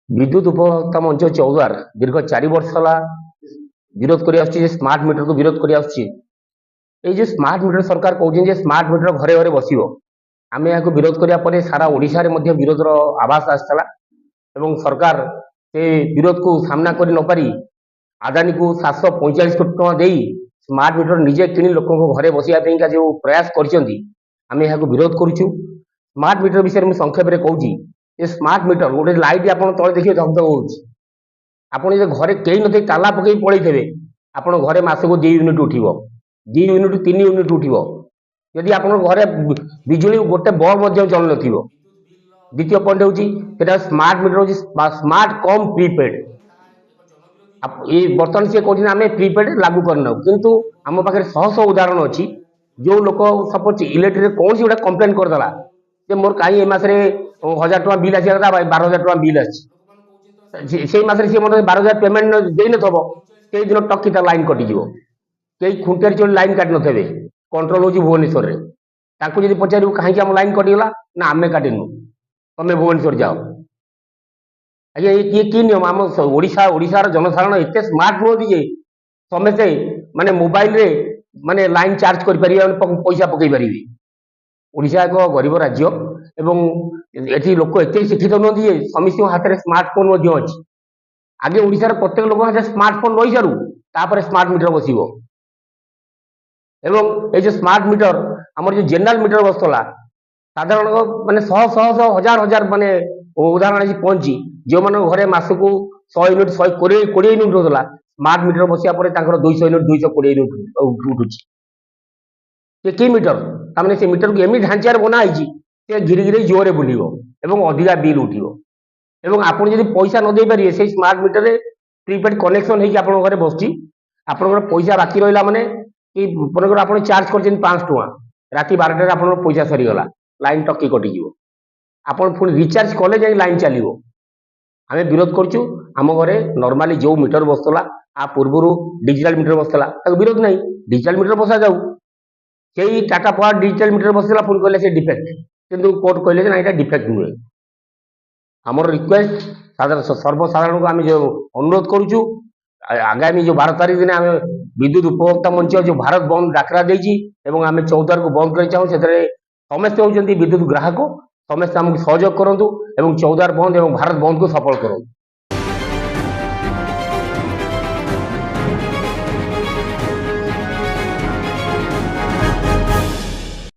विद्युत उपभोक्ता मंच चौद्वार दीर्घ 4 वर्ष है विरोध कर स्मार्ट मीटर को विरोध कर स्मार्ट मीटर सरकार कहते स्मार्ट मीटर घरे घरे बस आम यहाँ विरोध कराया सारा ओडिशा रे विरोधर आभास आसाला एवं सरकार से विरोध को सामना कर न पारी आदानी को 745 कोटी टका दे स्मार्ट मीटर निजे किणी लोक घरे बसवाई जो प्रयास कर विरोध करुचु। स्मार्ट मीटर विषय में संक्षेप में कहूँ स्मार्ट मीटर गोटे लाइट आप तले देखिए धकधक होने घरे कई न ताला पकई पड़े थे आप घरे मसक 2 यूनिट उठो 2 यूनिट 3 यूनिट उठो जदि आप घरे बिजुली गोटे बल्ब चल न। द्वितीय पॉइंट हूँ स्मार्ट मीटर हूँ स्मार्ट कम प्रीपेड ये बर्तमान सी कहते आम प्रीपेड लागू करना किंतु आम पाखे शह शह उदाहरण अच्छी जो लोक सपोज इलेक्ट्रिक कौन सी गोटे कम्प्लेन करदेला मोर कहीं ए मसरे 1000 टका बिल आसा 12,000 टका बिल आसी मसरे सी मतलब 12,000 पेमेंट दे नथबो से दिन टकिता लाइन कटिज कई खुंटेर चोरी लाइन काटि नथे कंट्रोल हूँ भुवनेश्वर में ताकू जब पचारू कहीं आम लाइन कटिगला ना आम काटिनु तमें भुवनेश्वर जाओ आज्ञा ये कि नियम आम ओडिशार जनसाधारण एत स्मार्ट नुहति जे समस्ते माने मोबाइल रे माने लाइन चार्ज कर पैसा पकई पारे। ओडिशा एक गरीब राज्य एवं एटी लोक एत शिक्षित नुहति समस्त हाथ में स्मार्टफोन अच्छी आगे ओडिशार प्रत्येक लोक हाथ स्मार्टफोन रही सारू तापर स्मार्ट मीटर बसिबो एवं ये स्मार्ट मीटर आमर जो जनरल मीटर बसला साधारण माने शह शह हजार हजार माने उदाहरण पहुंची जो मैंने घरे मसक 100 यूनिट 120 यूनिट होता स्मार्ट मीटर बसिया 200 यूनिट 220 यूनिट उठुची कि मीटर तमें से मीटर को एमि ढांचार बनाई घिरी घिरी जोरे बुल अधिका बिल उठो एवं आपड़ जब पैसा न दे पारे से स्मार्ट मीटर प्रीपेड कनेक्शन होकर घरे बस आप पैसा बाकी रहा माने कि आप चार्ज कर 500 टका राति 12 आप पैसा सरीगला लाइन टकी कटिज आप पुणी रिचार्ज कले जाए लाइन चलो आम विरोध करुँ आम घरे नॉर्मली जो मीटर बसला आ पूर्व डिजिटल मीटर बसला विरोध नहीं डिजिटल मीटर बसा जाऊ से टाटा पावर डिजिटल मीटर बसला पुणी कहले से डिफेक्ट किंतु कोर्ट कहले ना यहाँ डिफेक्ट नुहे आमर रिक्वेस्ट सर्वसाधारण को आम जो अनुरोध करुँ आगामी जो 12 तारीख दिन आम विद्युत उपभोक्ता मंच जो भारत बंद डाकरा देगी आम 14 को बंद कर चाहूँ से समस्ते होती विद्युत ग्राहक समस्ते आमको सहयोग करूँ 14 बंद और भारत बंद को सफल करूँ।